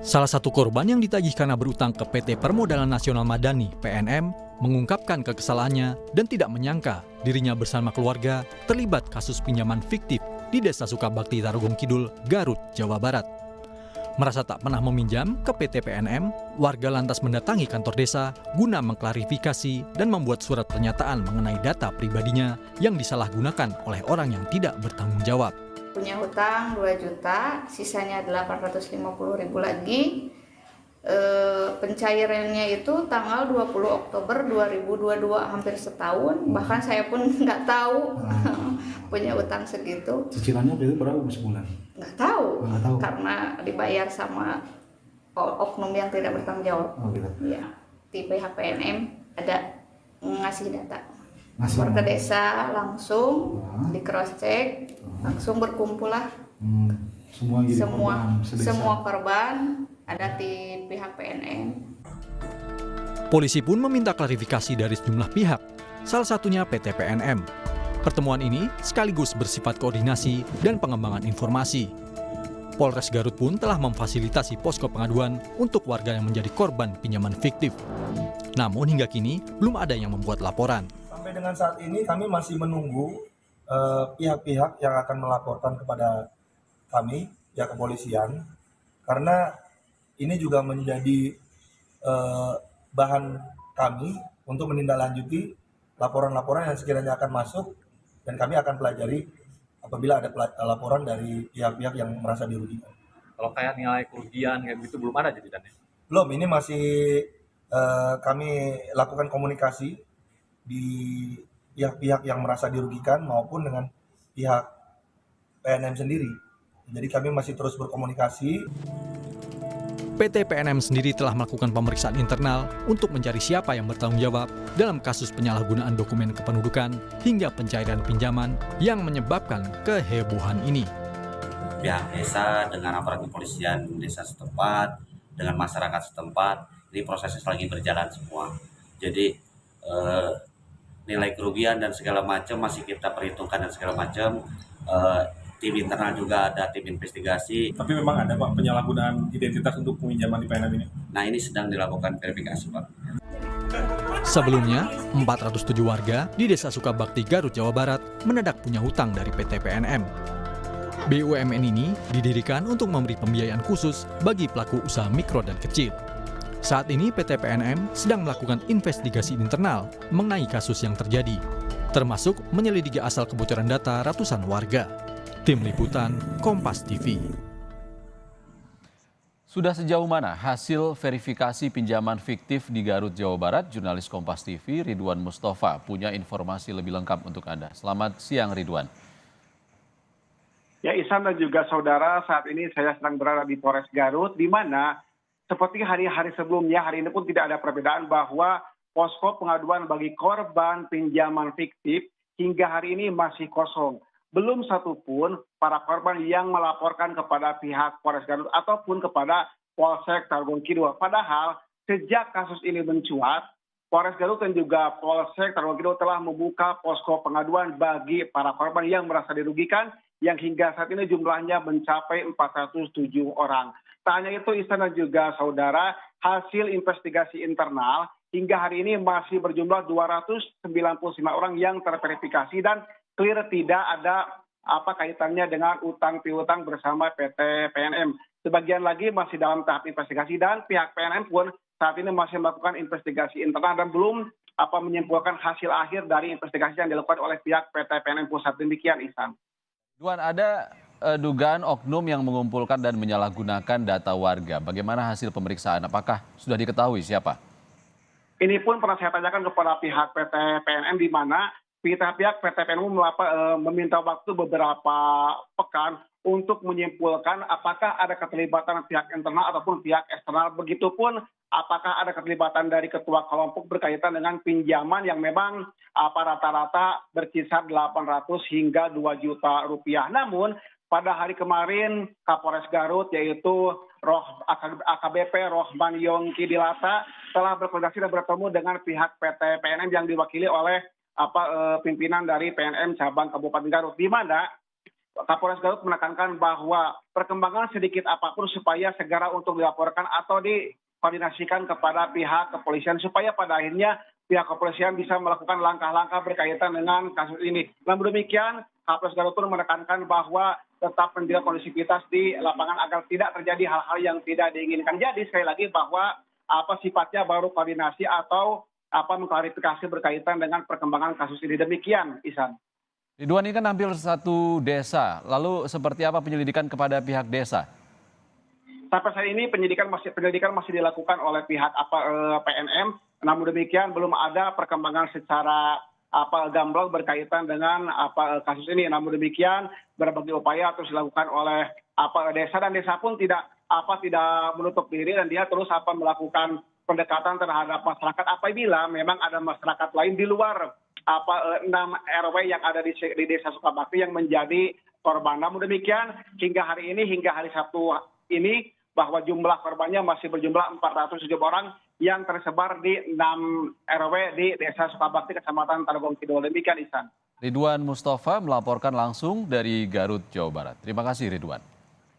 Salah satu korban yang ditagih karena berutang ke PT Permodalan Nasional Madani (PNM) mengungkapkan kekesalannya dan tidak menyangka dirinya bersama keluarga terlibat kasus pinjaman fiktif di Desa Sukabakti, Tarogong Kidul, Garut, Jawa Barat. Merasa tak pernah meminjam ke PT PNM, warga lantas mendatangi kantor desa guna mengklarifikasi dan membuat surat pernyataan mengenai data pribadinya yang disalahgunakan oleh orang yang tidak bertanggung jawab. Punya hutang 2 juta, sisanya 850.000 lagi. Pencairannya itu tanggal 20 Oktober 2022, hampir setahun. Bahkan saya pun nggak tahu punya utang segitu. Cicilannya itu berapa sebulan? Nggak tahu, karena dibayar sama oknum yang tidak bertanggung jawab. Oh, gitu. Ya, di pihak PNM ada ngasih data. Warga desa langsung di cross check, langsung berkumpul lah. Semua korban ada di pihak PNM. Polisi pun meminta klarifikasi dari sejumlah pihak, salah satunya PT PNM. Pertemuan ini sekaligus bersifat koordinasi dan pengembangan informasi. Polres Garut pun telah memfasilitasi posko pengaduan untuk warga yang menjadi korban pinjaman fiktif. Namun hingga kini belum ada yang membuat laporan. Sampai dengan saat ini kami masih menunggu pihak-pihak yang akan melaporkan kepada kami, pihak kepolisian, karena ini juga menjadi bahan kami untuk menindaklanjuti laporan-laporan yang sekiranya akan masuk, dan kami akan pelajari apabila ada laporan dari pihak-pihak yang merasa dirugikan. Kalau kayak nilai kerugian kayak gitu belum ada jawabannya? Belum, ini masih kami lakukan komunikasi di pihak-pihak yang merasa dirugikan maupun dengan pihak PNM sendiri. Jadi kami masih terus berkomunikasi. PT PNM sendiri telah melakukan pemeriksaan internal untuk mencari siapa yang bertanggung jawab dalam kasus penyalahgunaan dokumen kependudukan hingga pencairan pinjaman yang menyebabkan kehebohan ini. Pihak desa dengan aparat kepolisian desa setempat, dengan masyarakat setempat, ini prosesnya lagi berjalan semua. Jadi nilai kerugian dan segala macam masih kita perhitungkan dan segala macam. Tim internal juga ada tim investigasi. Tapi memang ada Pak penyalahgunaan identitas untuk peminjaman di PNM ini? Nah, ini sedang dilakukan verifikasi Pak. Sebelumnya, 407 warga di Desa Sukabakti, Garut, Jawa Barat mendadak punya hutang dari PT PNM. BUMN ini didirikan untuk memberi pembiayaan khusus bagi pelaku usaha mikro dan kecil. Saat ini PT PNM sedang melakukan investigasi internal mengenai kasus yang terjadi, termasuk menyelidiki asal kebocoran data ratusan warga. Tim Liputan, Kompas TV. Sudah sejauh mana hasil verifikasi pinjaman fiktif di Garut, Jawa Barat? Jurnalis Kompas TV Ridwan Mustafa punya informasi lebih lengkap untuk Anda. Selamat siang Ridwan. Ya, Ihsan dan juga saudara, saat ini saya sedang berada di Polres Garut, di mana seperti hari-hari sebelumnya, hari ini pun tidak ada perbedaan bahwa posko pengaduan bagi korban pinjaman fiktif hingga hari ini masih kosong. Belum satupun para korban yang melaporkan kepada pihak Polres Garut ataupun kepada Polsek Tarogong Kidul. Padahal sejak kasus ini mencuat, Polres Garut dan juga Polsek Tarogong Kidul telah membuka posko pengaduan bagi para korban yang merasa dirugikan, yang hingga saat ini jumlahnya mencapai 407 orang. Tak hanya itu, Ihsan dan juga saudara, hasil investigasi internal hingga hari ini masih berjumlah 299 orang yang terverifikasi dan clear tidak ada kaitannya dengan utang piutang bersama PT PNM. Sebagian lagi masih dalam tahap investigasi dan pihak PNM pun saat ini masih melakukan investigasi internal dan belum menyimpulkan hasil akhir dari investigasi yang dilakukan oleh pihak PT PNM Pusat. Demikian, Ihsan. Ridwan, ada dugaan oknum yang mengumpulkan dan menyalahgunakan data warga. Bagaimana hasil pemeriksaan? Apakah sudah diketahui siapa? Ini pun pernah saya tanyakan kepada pihak PT PNM, di mana pihak PT PNM meminta waktu beberapa pekan untuk menyimpulkan apakah ada keterlibatan pihak internal ataupun pihak eksternal. Begitupun apakah ada keterlibatan dari ketua kelompok berkaitan dengan pinjaman yang memang rata-rata berkisar 800 hingga 2 juta rupiah. Namun pada hari kemarin Kapolres Garut yaitu AKBP Rohman Yongki Dilata telah berkoordinasi dan bertemu dengan pihak PT PNM yang diwakili oleh pimpinan dari PNM cabang Kabupaten Garut, di mana Kapolres Garut menekankan bahwa perkembangan sedikit apapun supaya segera untuk dilaporkan atau dikoordinasikan kepada pihak kepolisian supaya pada akhirnya pihak kepolisian bisa melakukan langkah-langkah berkaitan dengan kasus ini. Namun demikian, Kapolres Garut pun menekankan bahwa tetap menjaga kondusivitas di lapangan agar tidak terjadi hal-hal yang tidak diinginkan. Jadi sekali lagi bahwa sifatnya baru koordinasi atau mengklarifikasi berkaitan dengan perkembangan kasus ini. Demikian, Ihsan. Ridwan, ini kan hampir satu desa, lalu seperti apa penyelidikan kepada pihak desa? Sampai saat ini penyelidikan masih dilakukan oleh pihak PNM. Namun demikian belum ada perkembangan secara gamblang berkaitan dengan kasus ini. Namun demikian berbagai upaya terus dilakukan oleh desa, dan desa pun tidak menutup diri, dan dia terus melakukan pendekatan terhadap masyarakat apabila memang ada masyarakat lain di luar 6 RW yang ada di Desa Sukabakti yang menjadi korban. Namun demikian hingga hari Sabtu ini bahwa jumlah korbannya masih berjumlah 407 orang yang tersebar di 6 RW di Desa Sukabakti, Kecamatan Tarogong Kidul. Demikian, Ihsan. Ridwan Mustafa melaporkan langsung dari Garut, Jawa Barat. Terima kasih, Ridwan.